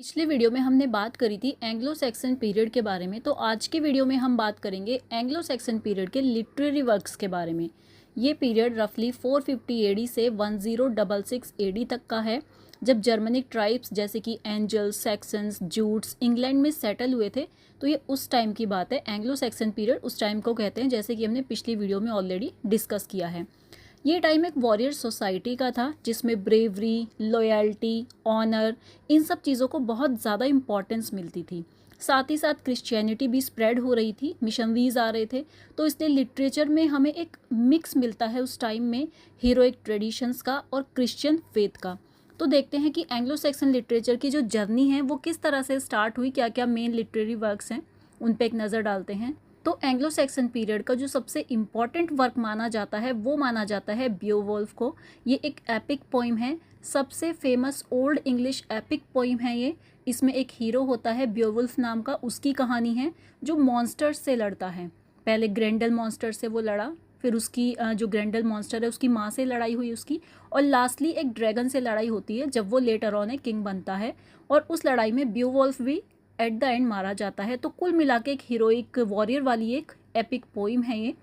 पिछले वीडियो में हमने बात करी थी एंग्लो सैक्सन पीरियड के बारे में। तो आज के वीडियो में हम बात करेंगे एंग्लो सैक्सन पीरियड के लिटरेरी वर्क्स के बारे में। ये पीरियड रफली 450 एडी से 1066 एडी तक का है, जब जर्मनिक ट्राइब्स जैसे कि एंजल्स, सैक्सन्स, जूट्स इंग्लैंड में सेटल हुए थे। तो ये उस टाइम की बात है। एंग्लो सैक्सन पीरियड उस टाइम को कहते हैं, जैसे कि हमने पिछली वीडियो में ऑलरेडी डिस्कस किया है। ये टाइम एक वॉरियर सोसाइटी का था, जिसमें ब्रेवरी, लॉयल्टी, ऑनर, इन सब चीज़ों को बहुत ज़्यादा इम्पॉर्टेंस मिलती थी। साथ ही साथ क्रिश्चियनिटी भी स्प्रेड हो रही थी, मिशनरीज आ रहे थे। तो इसलिए लिटरेचर में हमें एक मिक्स मिलता है उस टाइम में, हीरोइक ट्रेडिशंस का और क्रिश्चियन फेथ का। तो देखते हैं कि एंग्लो सैक्सन लिटरेचर की जो जर्नी है वो किस तरह से स्टार्ट हुई, क्या क्या मेन लिटरेरी वर्क्स हैं उन पर एक नज़र डालते हैं। तो एंग्लो सैक्सन पीरियड का जो सबसे इम्पॉर्टेंट वर्क माना जाता है वो माना जाता है बियोवुल्फ को। ये एक एपिक पोइम है, सबसे famous old English epic poem है ये। इसमें एक हीरो होता है बियोवुल्फ नाम का, उसकी कहानी है जो मॉन्स्टर्स से लड़ता है। पहले ग्रेंडल मॉन्स्टर से वो लड़ा, फिर उसकी जो ग्रेंडल मॉन्स्टर है उसकी माँ से लड़ाई हुई उसकी, और लास्टली एक ड्रैगन से लड़ाई होती है जब वो लेटर ऑन एक किंग बनता है। और उस लड़ाई में बियोवुल्फ भी एट द एंड मारा जाता है। तो कुल मिला के एक हीरोइक वॉरियर वाली एक एपिक पोइम है ये।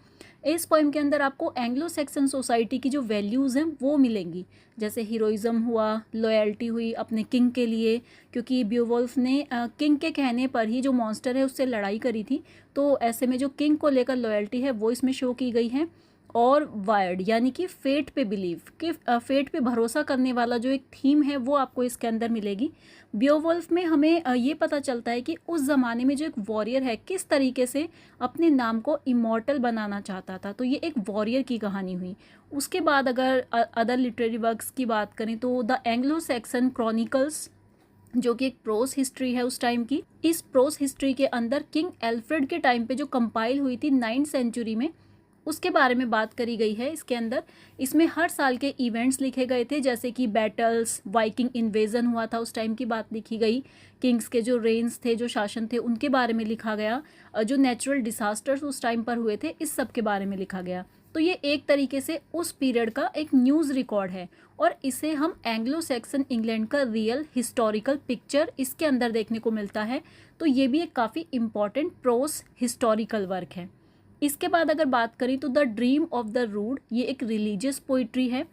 इस पोइम के अंदर आपको एंग्लो सैक्सन सोसाइटी की जो वैल्यूज़ हैं वो मिलेंगी, जैसे हीरोइज्म हुआ, लॉयल्टी हुई अपने किंग के लिए, क्योंकि बियोवुल्फ ने किंग के कहने पर ही जो मॉन्स्टर है उससे लड़ाई करी थी। तो ऐसे में जो किंग को लेकर लॉयल्टी है वो इसमें शो की गई है। और वायर्ड यानी कि फेट पे बिलीव, कि फेट पे भरोसा करने वाला जो एक थीम है वो आपको इसके अंदर मिलेगी। बियोवुल्फ में हमें ये पता चलता है कि उस ज़माने में जो एक वॉरियर है किस तरीके से अपने नाम को इमॉर्टल बनाना चाहता था। तो ये एक वॉरियर की कहानी हुई। उसके बाद अगर अदर लिटरेरी वर्क्स की बात करें तो द एंग्लो सैक्सन क्रॉनिकल्स, जो कि एक प्रोस हिस्ट्री है उस टाइम की। इस प्रोस हिस्ट्री के अंदर किंग एल्फ्रेड के टाइम पे जो कंपाइल हुई थी 9th सेंचुरी में, उसके बारे में बात करी गई है इसके अंदर। इसमें हर साल के इवेंट्स लिखे गए थे, जैसे कि बैटल्स, वाइकिंग इन्वेजन हुआ था उस टाइम की बात लिखी गई, किंग्स के जो रेंस थे, जो शासन थे उनके बारे में लिखा गया, जो नेचुरल डिसास्टर्स उस टाइम पर हुए थे इस सब के बारे में लिखा गया। तो ये एक तरीके से उस पीरियड का एक न्यूज़ रिकॉर्ड है, और इसे हम एंग्लो सैक्सन इंग्लैंड का रियल हिस्टोरिकल पिक्चर इसके अंदर देखने को मिलता है। तो ये भी एक काफ़ी इम्पॉर्टेंट प्रोस हिस्टोरिकल वर्क है। इसके बाद अगर बात करें तो the dream of the rood, ये एक रिलीजियस पोइट्री है,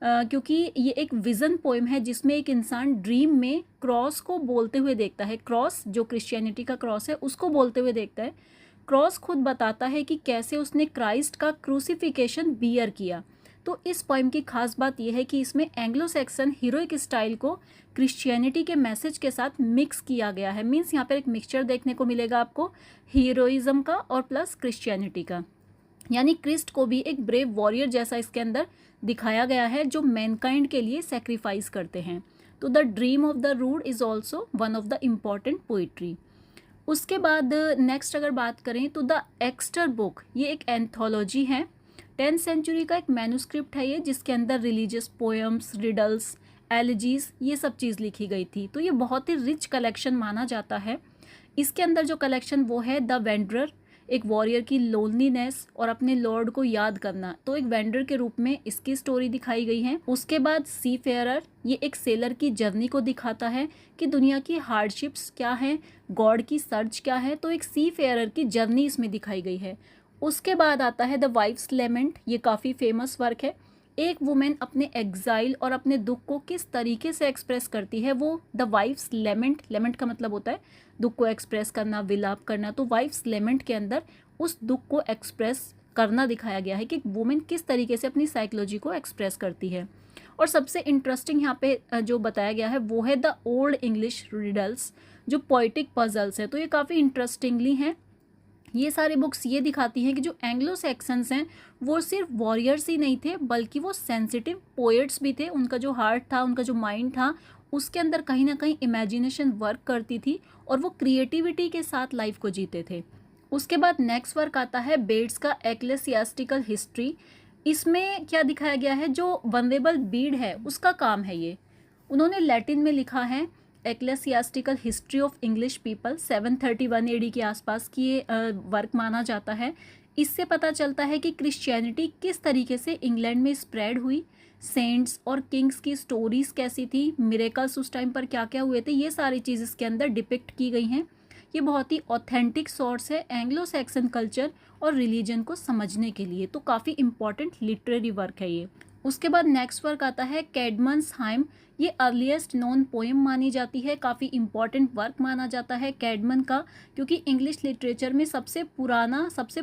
क्योंकि ये एक विज़न पोएम है जिसमें एक इंसान ड्रीम में क्रॉस को बोलते हुए देखता है। क्रॉस जो क्रिश्चियनिटी का क्रॉस है उसको बोलते हुए देखता है। क्रॉस खुद बताता है कि कैसे उसने क्राइस्ट का क्रूसिफिकेशन बियर किया। तो इस पोएम की खास बात यह है कि इसमें एंग्लो सैक्सन हीरोइक स्टाइल को क्रिश्चियनिटी के मैसेज के साथ मिक्स किया गया है। मीन्स यहाँ पर एक मिक्सचर देखने को मिलेगा आपको, हीरोइज्म का और प्लस क्रिश्चियनिटी का। यानी क्रिस्ट को भी एक ब्रेव वॉरियर जैसा इसके अंदर दिखाया गया है, जो मैनकाइंड के लिए सेक्रीफाइस करते हैं। तो the dream of the rood is also one of the important poetry. उसके बाद नेक्स्ट अगर बात करें तो द एक्स्टर बुक, ये एक एंथोलॉजी है। 10th सेंचुरी का एक मैन्यूस्क्रिप्ट है ये, जिसके अंदर रिलीजियस पोएम्स, रिडल्स, एलिजीज, ये सब चीज़ लिखी गई थी। तो ये बहुत ही रिच कलेक्शन माना जाता है। इसके अंदर जो कलेक्शन वो है द वेंडरर, एक वॉरियर की लोनलीनेस और अपने लॉर्ड को याद करना। तो एक वेंडर के रूप में इसकी स्टोरी दिखाई गई है। उसके बाद सी फेयरर, ये एक सेलर की जर्नी को दिखाता है कि दुनिया की हार्डशिप्स क्या हैं, गॉड की सर्च क्या है। तो एक सी फेयरर की जर्नी इसमें दिखाई गई है। उसके बाद आता है द वाइफ्स लेमेंट, ये काफ़ी फेमस वर्क है। एक वुमेन अपने एग्जाइल और अपने दुख को किस तरीके से एक्सप्रेस करती है, वो द वाइफ्स लेमेंट, लेमेंट का मतलब होता है दुख को एक्सप्रेस करना, विलाप करना। तो वाइफ्स लेमेंट के अंदर उस दुख को एक्सप्रेस करना दिखाया गया है कि वुमेन किस तरीके से अपनी साइकोलॉजी को एक्सप्रेस करती है। और सबसे इंटरेस्टिंग यहाँ पे जो बताया गया है वो है द ओल्ड इंग्लिश रिडल्स, जो पोइटिक पजल्स है। तो ये काफ़ी इंटरेस्टिंगली हैं। ये सारी बुक्स ये दिखाती हैं कि जो एंग्लो सैक्सन्स हैं वो सिर्फ वॉरियर्स ही नहीं थे, बल्कि वो सेंसिटिव पोएट्स भी थे। उनका जो हार्ट था, उनका जो माइंड था, उसके अंदर कहीं ना कहीं इमेजिनेशन वर्क करती थी, और वो क्रिएटिविटी के साथ लाइफ को जीते थे। उसके बाद नेक्स्ट वर्क आता है बेट्स का एक्लेसियास्टिकल हिस्ट्री। इसमें क्या दिखाया गया है, जो वनरेबल बीड है उसका काम है ये। उन्होंने लैटिन में लिखा है ecclesiastical history of English people, 731 AD के आसपास की ये वर्क माना जाता है। इससे पता चलता है कि क्रिश्चियनिटी किस तरीके से इंग्लैंड में स्प्रेड हुई, सेंट्स और किंग्स की स्टोरीज़ कैसी थी, मिरेकल्स उस टाइम पर क्या क्या हुए थे, ये सारी चीज़ इसके अंदर डिपिक्ट की गई हैं। ये बहुत ही ऑथेंटिक सोर्स है एंग्लो सैक्सन कल्चर और रिलीजन को समझने के लिए, तो काफ़ी इंपॉर्टेंट लिटरेरी वर्क है ये। उसके बाद नेक्स्ट वर्क आता है कैडमन्स हाइम। ये अर्लीस्ट नोन पोएम मानी जाती है, काफ़ी इंपॉर्टेंट वर्क माना जाता है कैडमन का, क्योंकि इंग्लिश लिटरेचर में सबसे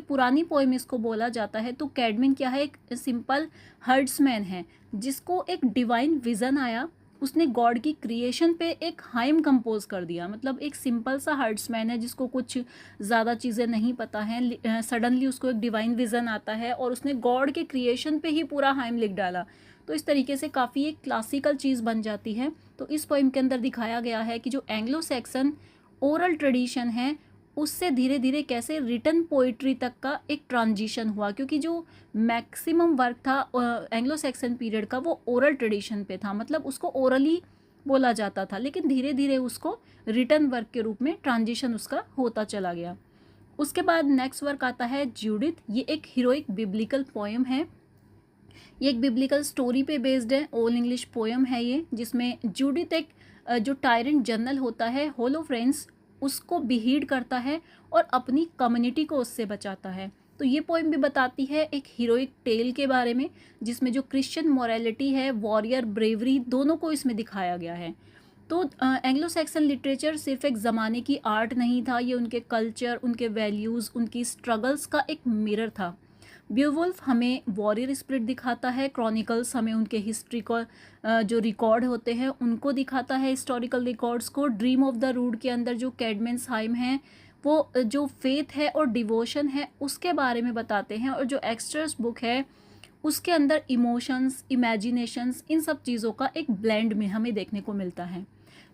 पुरानी पोएम इसको बोला जाता है। तो कैडमन क्या है, एक सिंपल हर्ड्समैन है जिसको एक डिवाइन विजन आया, उसने गॉड की क्रिएशन पे एक हाइम कंपोज कर दिया। मतलब एक सिंपल सा हर्ड्समैन है जिसको कुछ ज़्यादा चीज़ें नहीं पता हैं, सडनली उसको एक डिवाइन विज़न आता है और उसने गॉड के क्रिएशन पे ही पूरा हाइम लिख डाला। तो इस तरीके से काफ़ी एक क्लासिकल चीज़ बन जाती है। तो इस पोइम के अंदर दिखाया गया है कि जो एंग्लो सैक्सन ओरल ट्रेडिशन है उससे धीरे धीरे कैसे रिटन पोइट्री तक का एक ट्रांजिशन हुआ, क्योंकि जो मैक्सिमम वर्क था एंग्लो सैक्सन पीरियड का वो ओरल ट्रेडिशन पे था, मतलब उसको ओरली बोला जाता था, लेकिन धीरे धीरे उसको रिटन वर्क के रूप में ट्रांजिशन उसका होता चला गया। उसके बाद नेक्स्ट वर्क आता है जूडिथ। ये एक हीरोइक बिब्लिकल पोएम है, ये एक बिब्लिकल स्टोरी पे बेस्ड है, ओल्ड इंग्लिश पोएम है ये, जिसमें जूडिथ एक जो टायरेंट जनरल होता है होलोफ्रेंस उसको बिहीड करता है और अपनी कम्युनिटी को उससे बचाता है। तो ये पोएम भी बताती है एक हीरोइक टेल के बारे में, जिसमें जो क्रिश्चियन मोरालिटी है, वॉरियर ब्रेवरी, दोनों को इसमें दिखाया गया है। तो एंग्लो सैक्सन लिटरेचर सिर्फ एक ज़माने की आर्ट नहीं था, ये उनके कल्चर, उनके वैल्यूज़, उनकी स्ट्रगल्स का एक मिरर था। ब्यूवुल्फ हमें वॉरियर स्पिरिट दिखाता है, क्रॉनिकल्स हमें उनके हिस्ट्री को जो रिकॉर्ड होते हैं उनको दिखाता है, हिस्टोरिकल रिकॉर्ड्स को। ड्रीम ऑफ द रूड के अंदर जो कैडमेंस हाइम है वो जो फेथ है और डिवोशन है उसके बारे में बताते हैं, और जो एक्स्ट्रस बुक है उसके अंदर इमोशंस, इमेजिनेशंस, इन सब चीज़ों का एक ब्लेंड में हमें देखने को मिलता है।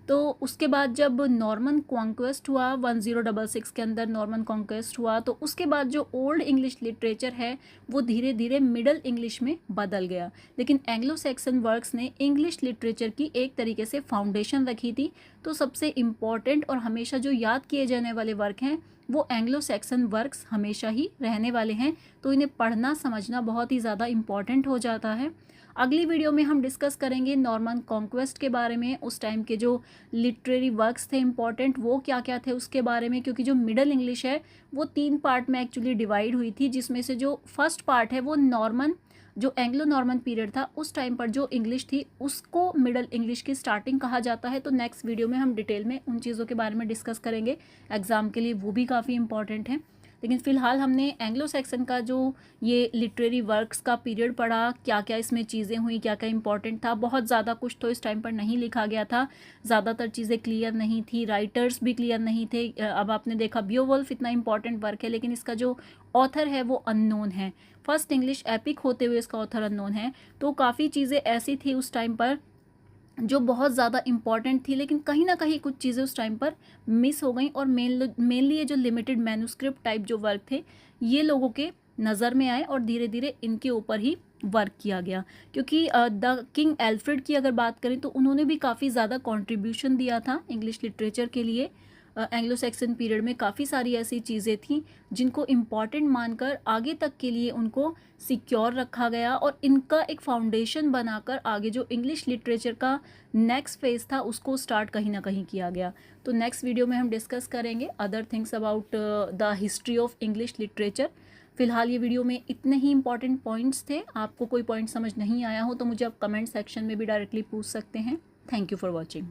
तो उसके बाद जब नॉर्मन कॉन्क्वेस्ट हुआ 1066 के अंदर नॉर्मन कॉन्क्वेस्ट हुआ, तो उसके बाद जो ओल्ड इंग्लिश लिटरेचर है वो धीरे धीरे मिडल इंग्लिश में बदल गया, लेकिन एंग्लो सैक्सन वर्क्स ने इंग्लिश लिटरेचर की एक तरीके से फाउंडेशन रखी थी। तो सबसे इम्पॉर्टेंट और हमेशा जो याद किए जाने वाले वर्क हैं वो एंग्लो सैक्सन वर्क्स हमेशा ही रहने वाले हैं, तो इन्हें पढ़ना समझना बहुत ही ज़्यादा इम्पॉर्टेंट हो जाता है। अगली वीडियो में हम डिस्कस करेंगे नॉर्मन कॉन्क्वेस्ट के बारे में, उस टाइम के जो लिटरेरी वर्क्स थे इंपॉर्टेंट वो क्या क्या थे उसके बारे में, क्योंकि जो मिडल इंग्लिश है वो 3 पार्ट में एक्चुअली डिवाइड हुई थी, जिसमें से जो फर्स्ट पार्ट है वो नॉर्मन जो एंग्लो नॉर्मन पीरियड था उस टाइम पर जो इंग्लिश थी उसको मिडल इंग्लिश की स्टार्टिंग कहा जाता है। तो नेक्स्ट वीडियो में हम डिटेल में उन चीज़ों के बारे में डिस्कस करेंगे, एग्जाम के लिए वो भी काफ़ी इंपॉर्टेंट है। लेकिन फ़िलहाल हमने एंग्लो सैक्सन का जो ये लिटरेरी वर्क्स का पीरियड पढ़ा, क्या क्या इसमें चीज़ें हुई, क्या क्या इंपॉर्टेंट था। बहुत ज़्यादा कुछ तो इस टाइम पर नहीं लिखा गया था, ज़्यादातर चीज़ें क्लियर नहीं थी, राइटर्स भी क्लियर नहीं थे। अब आपने देखा बियोवुल्फ इतना इंपॉर्टेंट वर्क है लेकिन इसका जो ऑथर है वो अननोन है, फर्स्ट इंग्लिश एपिक होते हुए इसका ऑथर अननोन है। तो काफ़ी चीज़ें ऐसी थी उस टाइम पर जो बहुत ज़्यादा इम्पॉर्टेंट थी, लेकिन कहीं ना कहीं कुछ चीज़ें उस टाइम पर मिस हो गई, और मेनली ये जो लिमिटेड मैन्युस्क्रिप्ट टाइप जो वर्क थे ये लोगों के नज़र में आए और धीरे धीरे इनके ऊपर ही वर्क किया गया। क्योंकि द किंग एल्फ्रेड की अगर बात करें तो उन्होंने भी काफ़ी ज़्यादा कंट्रीब्यूशन दिया था इंग्लिश लिटरेचर के लिए। एंग्लो सैक्सन पीरियड में काफ़ी सारी ऐसी चीज़ें थीं जिनको इम्पॉर्टेंट मानकर आगे तक के लिए उनको सिक्योर रखा गया, और इनका एक फाउंडेशन बनाकर आगे जो इंग्लिश लिटरेचर का नेक्स्ट फेज़ था उसको स्टार्ट कहीं ना कहीं किया गया। तो नेक्स्ट वीडियो में हम डिस्कस करेंगे other things about the history of English literature. फिलहाल ये वीडियो में इतने ही इंपॉर्टेंट पॉइंट्स थे, आपको कोई पॉइंट समझ नहीं आया हो तो मुझे आप कमेंट सेक्शन में भी डायरेक्टली पूछ सकते हैं। Thank you for watching.